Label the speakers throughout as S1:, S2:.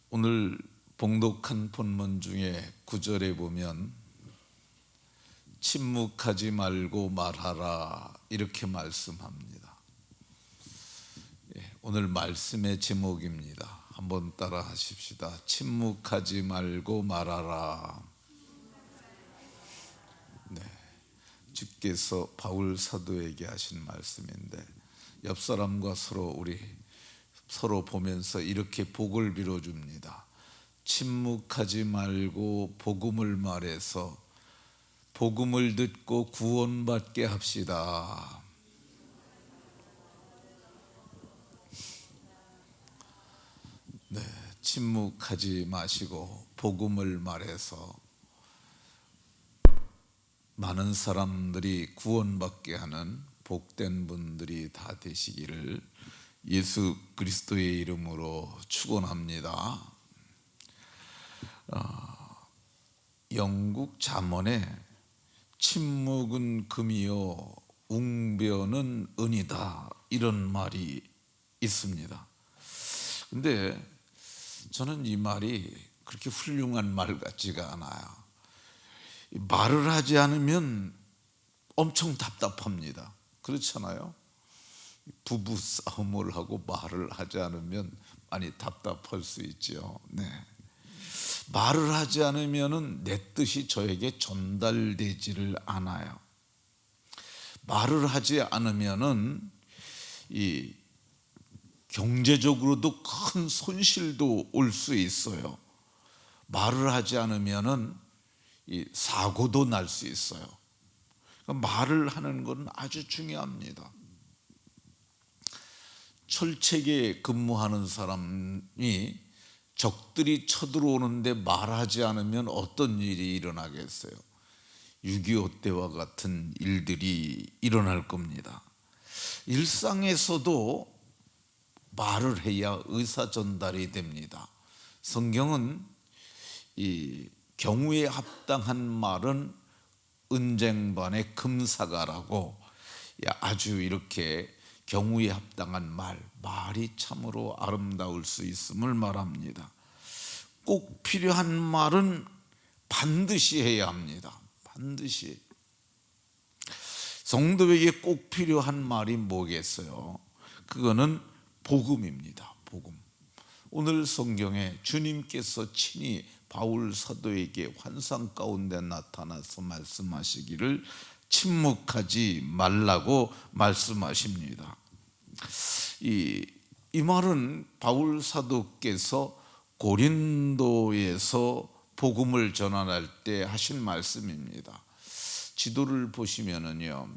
S1: 오늘 봉독한 본문 중에 9절에 보면 침묵하지 말고 말하라 이렇게 말씀합니다. 오늘 말씀의 제목입니다. 한번 따라 하십시다. 침묵하지 말고 말하라. 주께서 바울 사도에게 하신 말씀인데 옆 사람과 서로 보면서 이렇게 복을 빌어줍니다. 침묵하지 말고 복음을 말해서 복음을 듣고 구원받게 합시다. 침묵하지 마시고 복음을 말해서 많은 사람들이 구원받게 하는 복된 분들이 다 되시기를 예수 그리스도의 이름으로 축원합니다. 영국 잠언에 침묵은 금이요 웅변은 은이다 이런 말이 있습니다. 근데 저는 이 말이 그렇게 훌륭한 말 같지가 않아요. 말을 하지 않으면 엄청 답답합니다. 그렇잖아요. 부부 싸움을 하고 말을 하지 않으면 많이 답답할 수 있죠. 말을 하지 않으면 내 뜻이 저에게 전달되지를 않아요. 말을 하지 않으면 이 경제적으로도 큰 손실도 올 수 있어요. 말을 하지 않으면 이 사고도 날 수 있어요. 그러니까 말을 하는 건 아주 중요합니다. 철책에 근무하는 사람이 적들이 쳐들어오는데 말하지 않으면 어떤 일이 일어나겠어요? 6.25 때와 같은 일들이 일어날 겁니다. 일상에서도 말을 해야 의사 전달이 됩니다. 성경은 이 경우에 합당한 말은 은쟁반의 금사가라고 아주 이렇게 경우에 합당한 말이 참으로 아름다울 수 있음을 말합니다. 꼭 필요한 말은 반드시 해야 합니다. 반드시. 성도에게 꼭 필요한 말이 뭐겠어요? 그거는 복음입니다. 복음. 오늘 성경에 주님께서 친히 바울 사도에게 환상 가운데 나타나서 말씀하시기를 침묵하지 말라고 말씀하십니다. 이 말은 바울 사도께서 고린도에서 복음을 전환할 때 하신 말씀입니다. 지도를 보시면은요,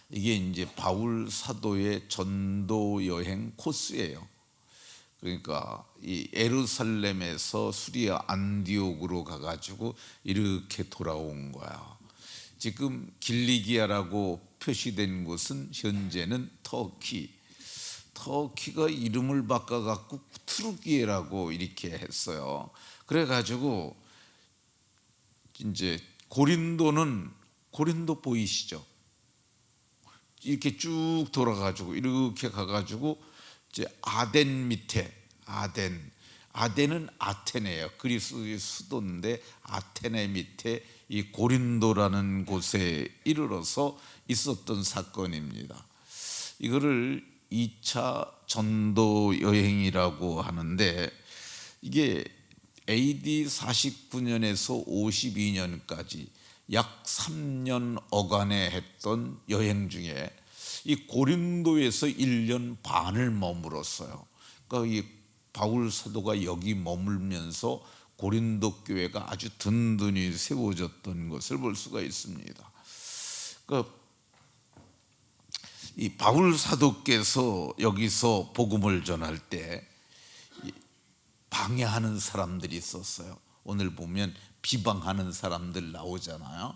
S1: 이게 이제 바울 사도의 전도 여행 코스예요. 그러니까 이 예루살렘에서 수리아 안디옥으로 가가지고 이렇게 돌아온 거야. 지금 길리기아라고 표시된 곳은 현재는 터키가 이름을 바꿔갖고 투르기에라고 이렇게 했어요. 그래가지고 이제 고린도 보이시죠? 이렇게 쭉 돌아가지고 이렇게 가가지고 이제 아덴 밑에 아덴은 아테네예요. 그리스의 수도인데 아테네 밑에 이 고린도라는 곳에 이르러서 있었던 사건입니다. 이거를 2차 전도 여행이라고 하는데 이게 AD 49년에서 52년까지 약 3년 어간에 했던 여행 중에 이 고린도에서 1년 반을 머물었어요. 그러니까 이 바울 사도가 여기 머물면서 고린도 교회가 아주 든든히 세워졌던 것을 볼 수가 있습니다. 그러니까 이 바울 사도께서 여기서 복음을 전할 때 방해하는 사람들이 있었어요. 오늘 보면 비방하는 사람들 나오잖아요.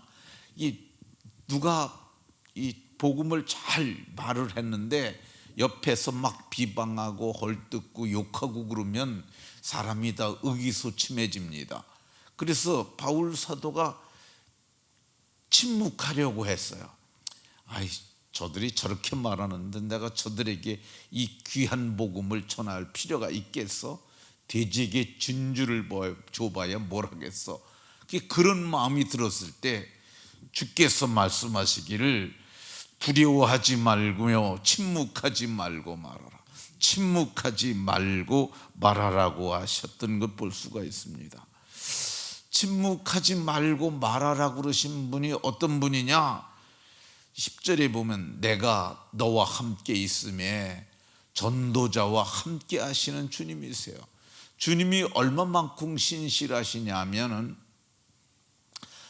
S1: 누가 이 복음을 잘 말을 했는데 옆에서 막 비방하고 헐뜯고 욕하고 그러면 사람이 다 의기소침해집니다. 그래서 바울 사도가 침묵하려고 했어요. 저들이 저렇게 말하는데 내가 저들에게 이 귀한 복음을 전할 필요가 있겠어? 돼지에게 진주를 줘봐야 뭘 하겠어. 그런 마음이 들었을 때 주께서 말씀하시기를 두려워하지 말고요, 침묵하지 말고 말하라, 침묵하지 말고 말하라고 하셨던 걸 볼 수가 있습니다. 침묵하지 말고 말하라고 그러신 분이 어떤 분이냐? 10절에 보면 내가 너와 함께 있음에 전도자와 함께 하시는 주님이세요. 주님이 얼마만큼 신실하시냐면은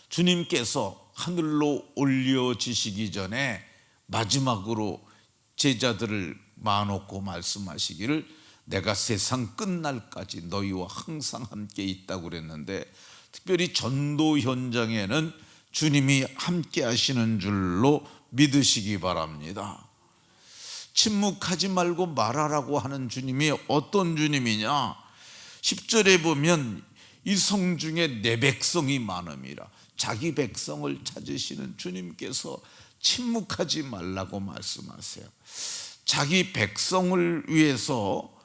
S1: 주님께서 하늘로 올려지시기 전에 마지막으로 제자들을 모아놓고 말씀하시기를 내가 세상 끝날까지 너희와 항상 함께 있다고 그랬는데, 특별히 전도 현장에는 주님이 함께 하시는 줄로 믿으시기 바랍니다. 침묵하지 말고 말하라고 하는 주님이 어떤 주님이냐? 10절에 보면 이 성 중에 내 백성이 많음이라, 자기 백성을 찾으시는 주님께서 침묵하지 말라고 말씀하세요. 자기 백성을 위해서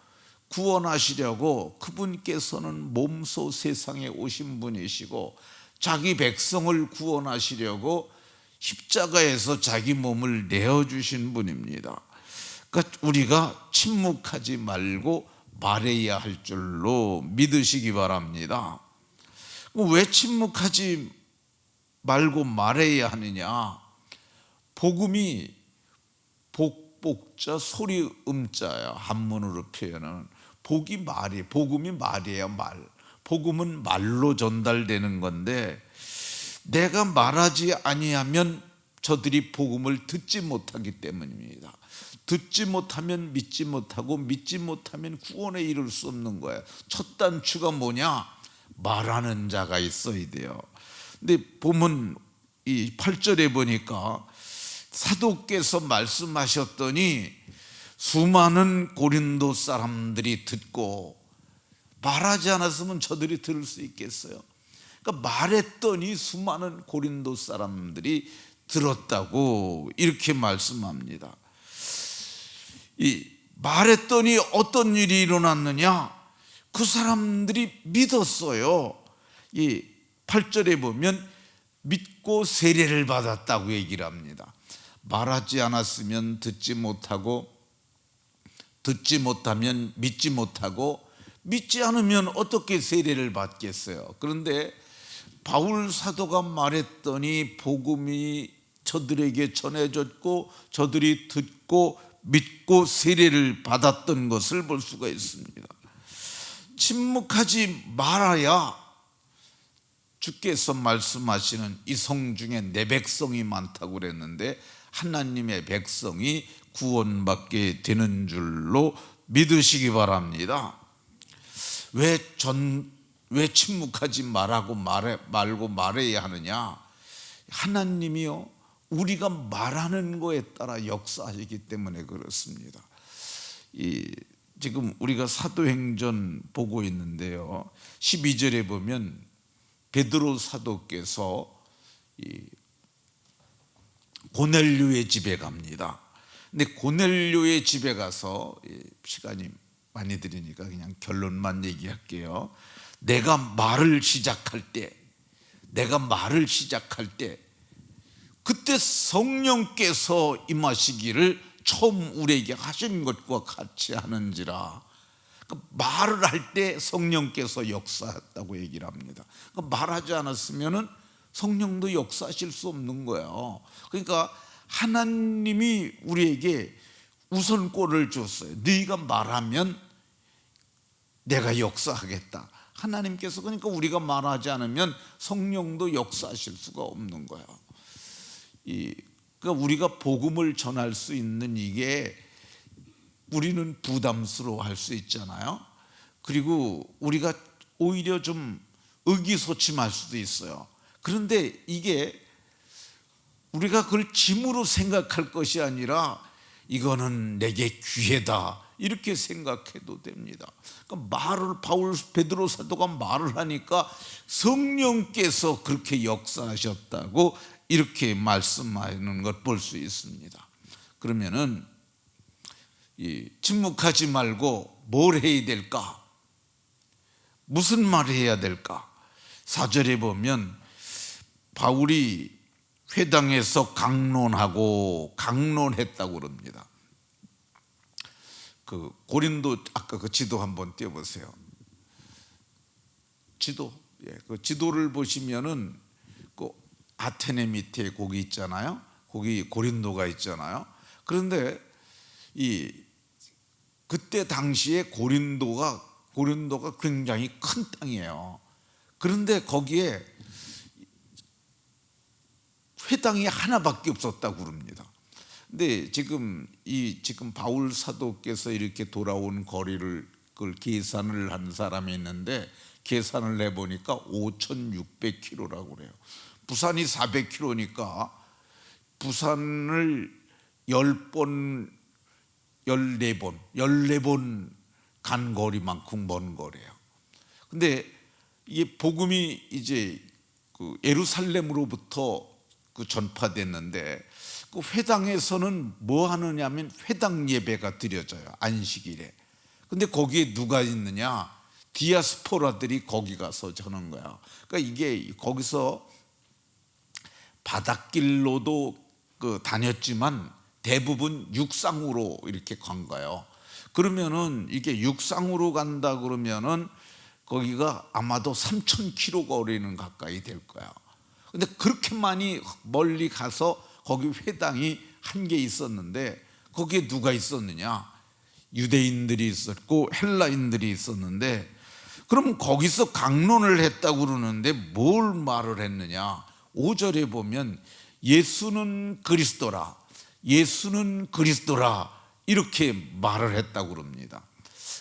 S1: 구원하시려고 그분께서는 몸소 세상에 오신 분이시고, 자기 백성을 구원하시려고 십자가에서 자기 몸을 내어주신 분입니다. 그러니까 우리가 침묵하지 말고 말해야 할 줄로 믿으시기 바랍니다. 왜 침묵하지 말고 말해야 하느냐? 복음이 복자 소리 음자야. 한문으로 표현은 복음이 말이에요. 말. 복음은 말로 전달되는 건데, 내가 말하지 아니하면 저들이 복음을 듣지 못하기 때문입니다. 듣지 못하면 믿지 못하고, 믿지 못하면 구원에 이를 수 없는 거예요. 첫 단추가 뭐냐? 말하는 자가 있어야 돼요. 근데 보면 이 8절에 보니까 사도께서 말씀하셨더니 수많은 고린도 사람들이 듣고, 말하지 않았으면 저들이 들을 수 있겠어요? 그러니까 말했더니 수많은 고린도 사람들이 들었다고 이렇게 말씀합니다. 이 말했더니 어떤 일이 일어났느냐? 그 사람들이 믿었어요. 이 8절에 보면 믿고 세례를 받았다고 얘기를 합니다. 말하지 않았으면 듣지 못하고, 듣지 못하면 믿지 못하고, 믿지 않으면 어떻게 세례를 받겠어요? 그런데 바울 사도가 말했더니 복음이 저들에게 전해졌고, 저들이 듣고 믿고 세례를 받았던 것을 볼 수가 있습니다. 침묵하지 말아야 주께서 말씀하시는 이 성 중에 내 백성이 많다고 그랬는데, 하나님의 백성이 구원받게 되는 줄로 믿으시기 바랍니다. 왜 침묵하지 말고 말해야 하느냐? 하나님이요, 우리가 말하는 거에 따라 역사하시기 때문에 그렇습니다. 지금 우리가 사도행전 보고 있는데요, 12절에 보면 베드로 사도께서 고넬료의 집에 갑니다. 근데 고넬료의 집에 가서, 시간이 많이 들으니까 그냥 결론만 얘기할게요. 내가 말을 시작할 때 그때 성령께서 임하시기를 처음 우리에게 하신 것과 같이 하는지라. 그러니까 말을 할 때 성령께서 역사했다고 얘기를 합니다. 그러니까 말하지 않았으면 성령도 역사하실 수 없는 거예요. 그러니까 하나님이 우리에게 우선권을 줬어요. 네가 말하면 내가 역사하겠다. 하나님께서, 그러니까 우리가 말하지 않으면 성령도 역사하실 수가 없는 거예요. 그러니까 우리가 복음을 전할 수 있는 이게, 우리는 부담스러워할 수 있잖아요. 그리고 우리가 오히려 좀 의기소침할 수도 있어요. 그런데 이게 우리가 그걸 짐으로 생각할 것이 아니라 이거는 내게 기회다, 이렇게 생각해도 됩니다. 그러니까 베드로 사도가 말을 하니까 성령께서 그렇게 역사하셨다고 이렇게 말씀하는 걸 볼 수 있습니다. 그러면은 침묵하지 말고 뭘 해야 될까? 무슨 말을 해야 될까? 4절에 보면 바울이 회당에서 강론했다고 그럽니다. 그 고린도 아까 그 지도 한번 띄워보세요. 지도, 그 지도를 보시면은 그 아테네 밑에 거기 있잖아요. 거기 고린도가 있잖아요. 그런데 그때 당시에 고린도가 굉장히 큰 땅이에요. 그런데 거기에 회당이 하나밖에 없었다고 그럽니다. 근데 지금 바울 사도께서 이렇게 돌아온 거리를 그걸 계산을 한 사람이 있는데 계산을 해보니까 5,600km라고 그래요. 부산이 400km니까 부산을 10번, 14번 간 거리만큼 먼 거래요. 근데 이게 복음이 이제 그 예루살렘으로부터 그 전파됐는데 그 회당에서는 뭐 하느냐면 회당 예배가 드려져요. 안식일에. 근데 거기에 누가 있느냐? 디아스포라들이 거기 가서 저는 거야. 그러니까 이게 거기서 바닷길로도 그 다녔지만 대부분 육상으로 이렇게 간 거예요. 그러면은 이게 육상으로 간다 그러면은 거기가 아마도 3,000km 거리는 가까이 될 거야. 근데 그렇게 많이 멀리 가서 거기 회당이 한 개 있었는데 거기에 누가 있었느냐? 유대인들이 있었고 헬라인들이 있었는데 그럼 거기서 강론을 했다고 그러는데 뭘 말을 했느냐? 5절에 보면 예수는 그리스도라, 예수는 그리스도라 이렇게 말을 했다고 그럽니다.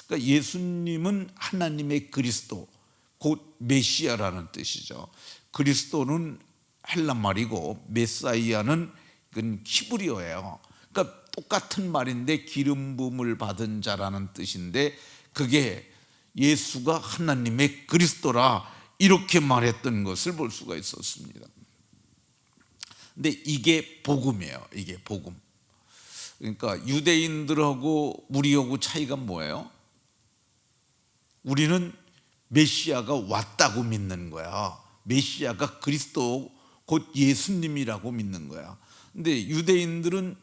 S1: 그러니까 예수님은 하나님의 그리스도, 곧 메시아라는 뜻이죠. 그리스도는 헬라 말이고 메사이아는 그건 히브리어예요. 그러니까 똑같은 말인데 기름 부음을 받은 자라는 뜻인데 그게 예수가 하나님의 그리스도라 이렇게 말했던 것을 볼 수가 있었습니다. 근데 이게 복음이에요. 이게 복음. 그러니까 유대인들하고 우리하고 차이가 뭐예요? 우리는 메시아가 왔다고 믿는 거야. 메시아가 그리스도 곧 예수님이라고 믿는 거야. 근데 유대인들은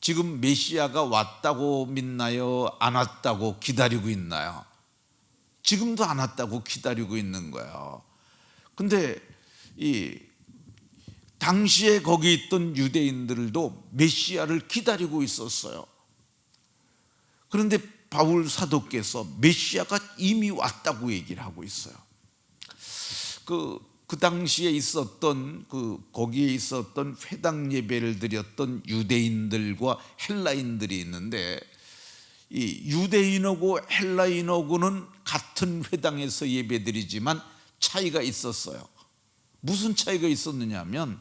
S1: 지금 메시아가 왔다고 믿나요? 안 왔다고 기다리고 있나요? 지금도 안 왔다고 기다리고 있는 거야. 근데 당시에 거기 있던 유대인들도 메시아를 기다리고 있었어요. 그런데 바울 사도께서 메시아가 이미 왔다고 얘기를 하고 있어요. 그 당시에 있었던 거기에 있었던 회당 예배를 드렸던 유대인들과 헬라인들이 있는데 이 유대인하고 헬라인하고는 같은 회당에서 예배드리지만 차이가 있었어요. 무슨 차이가 있었느냐면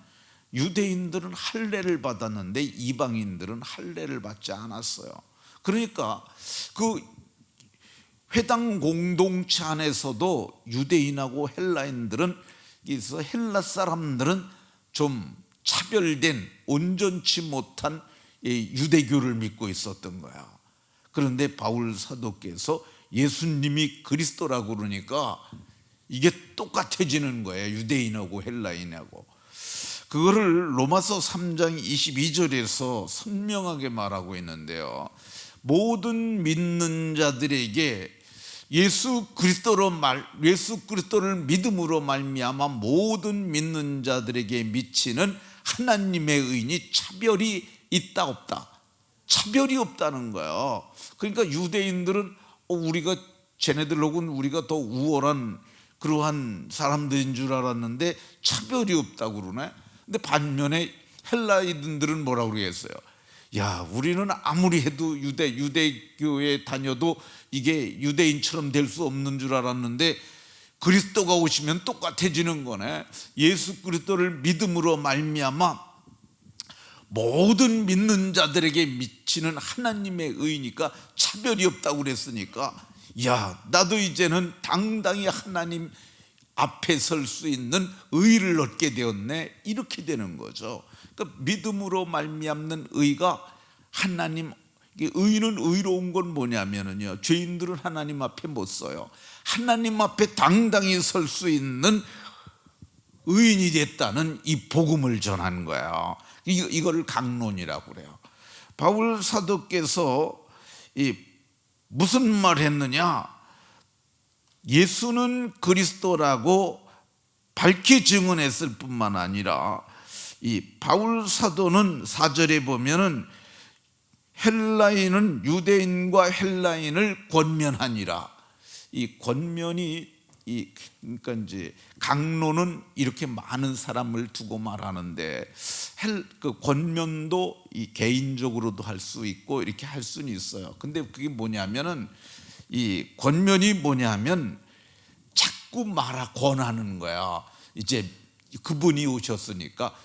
S1: 유대인들은 할례를 받았는데 이방인들은 할례를 받지 않았어요. 그러니까 그 회당 공동체 안에서도 유대인하고 헬라인들은 그래서 헬라 사람들은 좀 차별된 온전치 못한 유대교를 믿고 있었던 거야. 그런데 바울 사도께서 예수님이 그리스도라고 그러니까 이게 똑같아지는 거예요. 유대인하고 헬라인하고. 그거를 로마서 3장 22절에서 선명하게 말하고 있는데요. 모든 믿는 자들에게 예수 그리스도를 믿음으로 말미암아 모든 믿는 자들에게 미치는 하나님의 의인이 차별이 있다 없다? 차별이 없다는 거예요. 그러니까 유대인들은 우리가 쟤네들하고는 우리가 더 우월한 그러한 사람들인 줄 알았는데 차별이 없다고 그러네. 근데 반면에 헬라인들은 뭐라고 그러겠어요? 야, 우리는 아무리 해도 유대교에 다녀도 이게 유대인처럼 될 수 없는 줄 알았는데 그리스도가 오시면 똑같아지는 거네. 예수 그리스도를 믿음으로 말미암아 모든 믿는 자들에게 미치는 하나님의 의니까 차별이 없다고 그랬으니까 야, 나도 이제는 당당히 하나님 앞에 설 수 있는 의를 얻게 되었네. 이렇게 되는 거죠. 그러니까 믿음으로 말미암는 의가 하나님 의인은 의로운 건 뭐냐면요, 죄인들은 하나님 앞에 못 서요. 하나님 앞에 당당히 설 수 있는 의인이 됐다는 이 복음을 전한 거예요. 이거를 강론이라고 그래요. 바울 사도께서 무슨 말 했느냐? 예수는 그리스도라고 밝히 증언했을 뿐만 아니라 이 바울 사도는 4절에 보면은 헬라인은 유대인과 헬라인을 권면하니라. 이 권면이 그러니까 이제 강론은 이렇게 많은 사람을 두고 말하는데 그 권면도 개인적으로도 할 수 있고 이렇게 할 수는 있어요. 근데 그게 뭐냐면은 이 권면이 뭐냐면 자꾸 권하는 거야. 이제 그분이 오셨으니까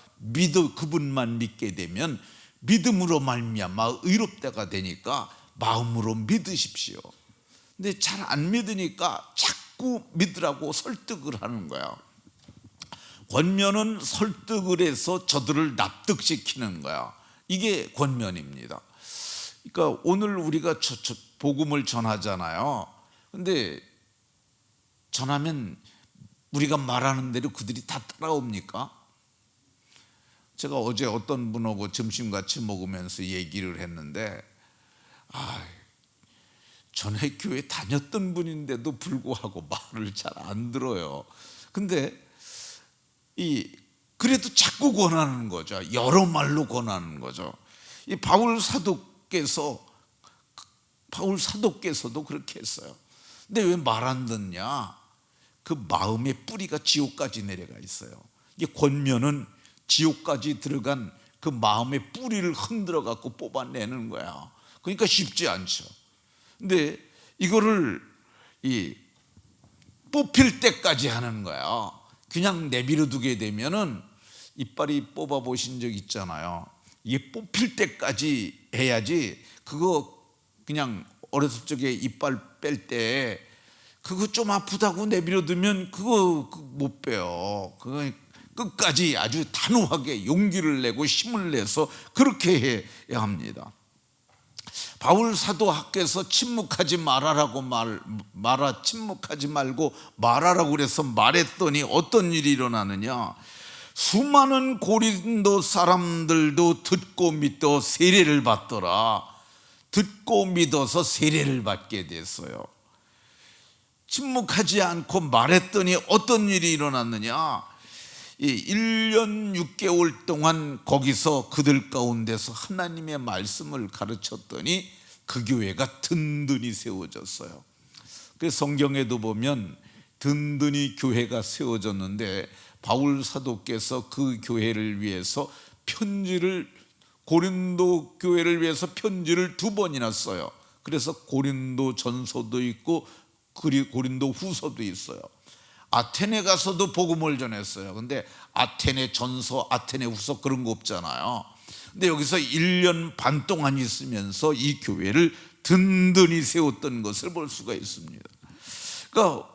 S1: 그분만 믿게 되면 믿음으로 말미암아 의롭다가 되니까 마음으로 믿으십시오. 근데 잘 안 믿으니까 자꾸 믿으라고 설득을 하는 거야. 권면은 설득을 해서 저들을 납득시키는 거야. 이게 권면입니다. 그러니까 오늘 우리가 복음을 전하잖아요. 근데 전하면 우리가 말하는 대로 그들이 다 따라옵니까? 제가 어제 어떤 분하고 점심 같이 먹으면서 얘기를 했는데 전에 교회 다녔던 분인데도 불구하고 말을 잘 안 들어요. 근데 그래도 자꾸 권하는 거죠. 여러 말로 권하는 거죠. 이 바울 사도께서도 그렇게 했어요. 근데 왜 말 안 듣냐? 그 마음의 뿌리가 지옥까지 내려가 있어요. 이게 권면은 지옥까지 들어간 그 마음의 뿌리를 흔들어 갖고 뽑아내는 거야. 그러니까 쉽지 않죠. 근데 이거를 뽑힐 때까지 하는 거야. 그냥 내버려 두게 되면은 이빨이 뽑아 보신 적 있잖아요. 이게 뽑힐 때까지 해야지. 그거 그냥 어렸을 적에 이빨 뺄 때 그거 좀 아프다고 내버려 두면 그거 못 빼요. 그거 끝까지 아주 단호하게 용기를 내고 힘을 내서 그렇게 해야 합니다. 바울 사도께서 침묵하지 말아라고 침묵하지 말고 말하라고 그래서 말했더니 어떤 일이 일어나느냐? 수많은 고린도 사람들도 듣고 믿어 세례를 받더라. 듣고 믿어서 세례를 받게 됐어요. 침묵하지 않고 말했더니 어떤 일이 일어났느냐? 1년 6개월 동안 거기서 그들 가운데서 하나님의 말씀을 가르쳤더니 그 교회가 든든히 세워졌어요. 그래서 성경에도 보면 든든히 교회가 세워졌는데 바울 사도께서 그 교회를 위해서 고린도 교회를 위해서 편지를 2번이나 써요. 그래서 고린도 전서도 있고 고린도 후서도 있어요. 아테네 가서도 복음을 전했어요. 근데 아테네 전서, 아테네 후서 그런 거 없잖아요. 근데 여기서 1년 반 동안 있으면서 이 교회를 든든히 세웠던 것을 볼 수가 있습니다. 그러니까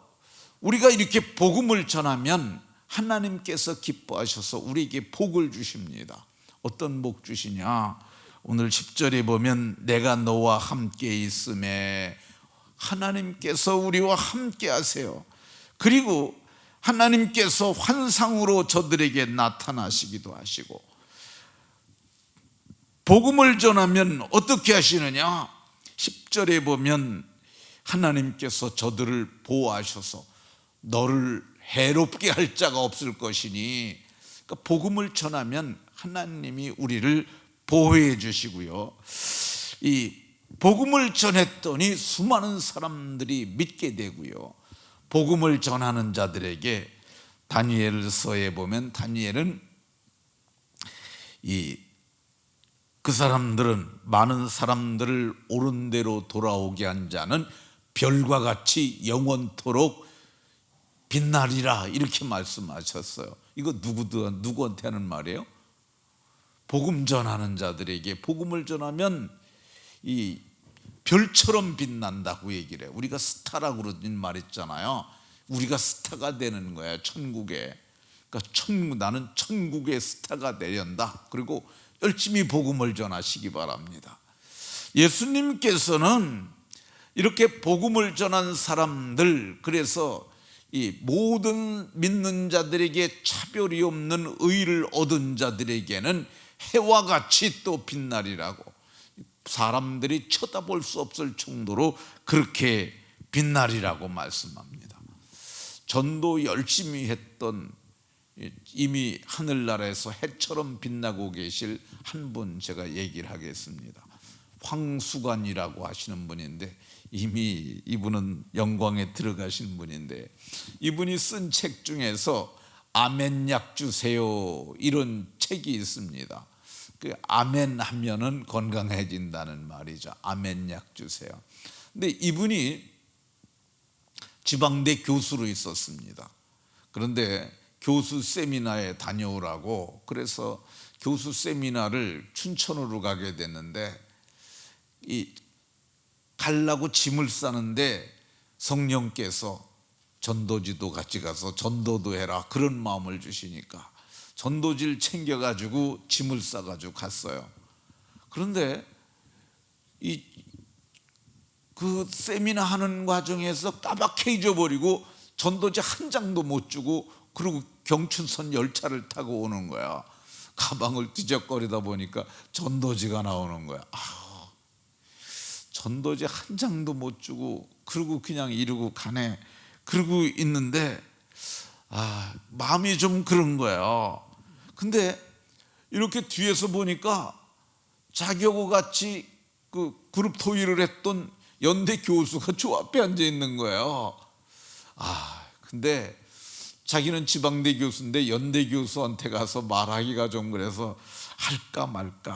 S1: 우리가 이렇게 복음을 전하면 하나님께서 기뻐하셔서 우리에게 복을 주십니다. 어떤 복 주시냐? 오늘 10절에 보면 내가 너와 함께 있음에 하나님께서 우리와 함께 하세요. 그리고 하나님께서 환상으로 저들에게 나타나시기도 하시고, 복음을 전하면 어떻게 하시느냐? 10절에 보면 하나님께서 저들을 보호하셔서 너를 해롭게 할 자가 없을 것이니, 그러니까 복음을 전하면 하나님이 우리를 보호해 주시고요. 이 복음을 전했더니 수많은 사람들이 믿게 되고요. 복음을 전하는 자들에게 다니엘서에 보면 다니엘은 그 사람들은 많은 사람들을 옳은 대로 돌아오게 한 자는 별과 같이 영원토록 빛나리라 이렇게 말씀하셨어요. 이거 누구한테 하는 말이에요? 복음 전하는 자들에게 복음을 전하면 이 별처럼 빛난다고 얘기를 해요. 우리가 스타라고 그러진 말했잖아요. 우리가 스타가 되는 거야, 천국에. 그러니까 나는 천국의 스타가 되련다. 그리고 열심히 복음을 전하시기 바랍니다. 예수님께서는 이렇게 복음을 전한 사람들, 그래서 이 모든 믿는 자들에게 차별이 없는 의를 얻은 자들에게는 해와 같이 또 빛나리라고, 사람들이 쳐다볼 수 없을 정도로 그렇게 빛나리라고 말씀합니다. 전도 열심히 했던, 이미 하늘나라에서 해처럼 빛나고 계실 한 분 제가 얘기를 하겠습니다. 황수관이라고 하시는 분인데, 이미 이분은 영광에 들어가신 분인데, 이분이 쓴 책 중에서 아멘 약 주세요 이런 책이 있습니다. 그 아멘 하면은 건강해진다는 말이죠. 아멘 약 주세요. 근데 이분이 지방대 교수로 있었습니다. 그런데 교수 세미나에 다녀오라고, 그래서 교수 세미나를 춘천으로 가게 됐는데, 가려고 짐을 싸는데 성령께서 전도지도 같이 가서 전도도 해라 그런 마음을 주시니까 전도지를 챙겨가지고 짐을 싸가지고 갔어요. 그런데 그 세미나 하는 과정에서 까맣게 잊어버리고 전도지 한 장도 못 주고, 그리고 경춘선 열차를 타고 오는 거야. 가방을 뒤적거리다 보니까 전도지가 나오는 거야. 전도지 한 장도 못 주고 그러고 그냥 이러고 가네, 그러고 있는데 마음이 좀 그런 거예요. 근데 이렇게 뒤에서 보니까 자기하고 같이 그 그룹 토의를 했던 연대 교수가 저 앞에 앉아 있는 거예요. 근데 자기는 지방대 교수인데 연대 교수한테 가서 말하기가 좀 그래서 할까 말까.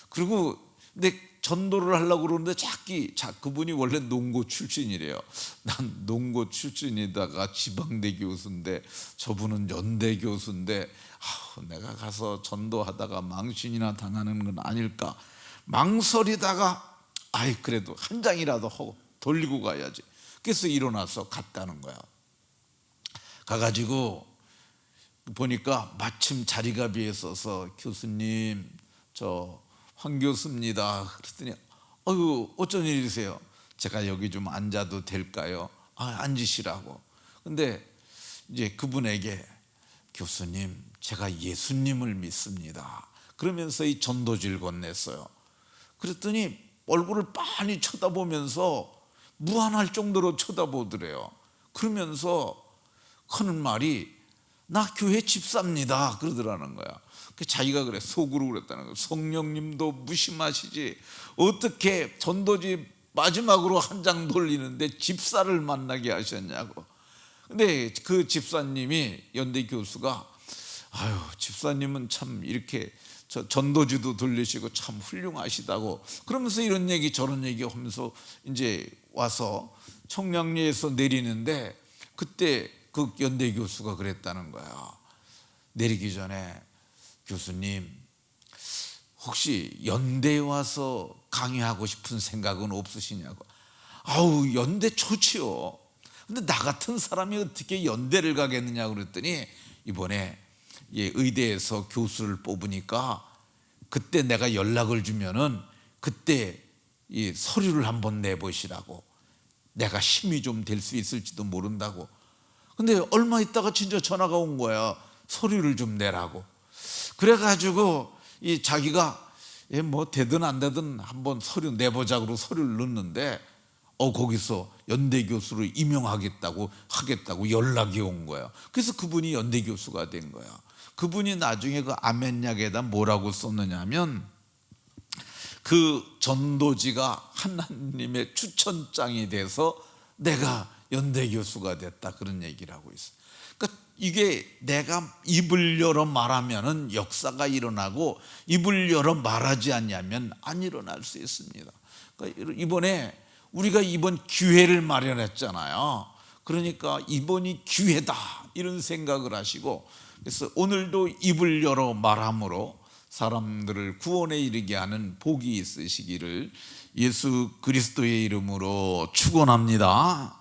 S1: 그리고 근데 전도를 하려고 그러는데 그분이 원래 농고 출신이래요. 난 농고 출신이다가 지방대 교수인데 저분은 연대 교수인데 내가 가서 전도하다가 망신이나 당하는 건 아닐까 망설이다가 그래도 한 장이라도 하고 돌리고 가야지. 그래서 일어나서 갔다는 거야. 가가지고 보니까 마침 자리가 비어 있어서, 교수님 저 황 교수입니다. 그랬더니 어쩐 일이세요? 제가 여기 좀 앉아도 될까요? 앉으시라고. 근데 이제 그분에게, 교수님 제가 예수님을 믿습니다 그러면서 이 전도지를 건넸어요. 그랬더니 얼굴을 빤히 쳐다보면서 무한할 정도로 쳐다보더래요. 그러면서 하는 말이, 나 교회 집사입니다 그러더라는 거야. 자기가 그래, 속으로 그랬다는 거야. 성령님도 무심하시지 어떻게 전도지 마지막으로 한 장 돌리는데 집사를 만나게 하셨냐고. 근데 그 집사님이, 연대 교수가 집사님은 참 이렇게 전도지도 돌리시고 참 훌륭하시다고 그러면서 이런 얘기 저런 얘기 하면서 이제 와서 청량리에서 내리는데, 그때 그 연대 교수가 그랬다는 거야. 내리기 전에, 교수님 혹시 연대에 와서 강의하고 싶은 생각은 없으시냐고. 연대 좋지요. 근데 나 같은 사람이 어떻게 연대를 가겠느냐고 그랬더니, 이번에 의대에서 교수를 뽑으니까 그때 내가 연락을 주면은 그때 이 서류를 한번 내보시라고, 내가 힘이 좀 될 수 있을지도 모른다고. 근데 얼마 있다가 진짜 전화가 온 거야. 서류를 좀 내라고. 그래가지고 이 자기가 뭐 되든 안 되든 한번 서류 내보자고 서류를 넣는데, 거기서 연대 교수로 임용하겠다고 연락이 온 거야. 그래서 그분이 연대 교수가 된 거야. 그분이 나중에 그 아멘약에다 뭐라고 썼느냐면, 그 전도지가 하나님의 추천장이 돼서 내가 연대 교수가 됐다, 그런 얘기를 하고 있어. 그러니까 이게 내가 입을 열어 말하면은 역사가 일어나고, 입을 열어 말하지 않냐면 안 일어날 수 있습니다. 그러니까 이번에 우리가 이번 기회를 마련했잖아요. 그러니까 이번이 기회다 이런 생각을 하시고, 그래서 오늘도 입을 열어 말함으로 사람들을 구원에 이르게 하는 복이 있으시기를 예수 그리스도의 이름으로 축원합니다.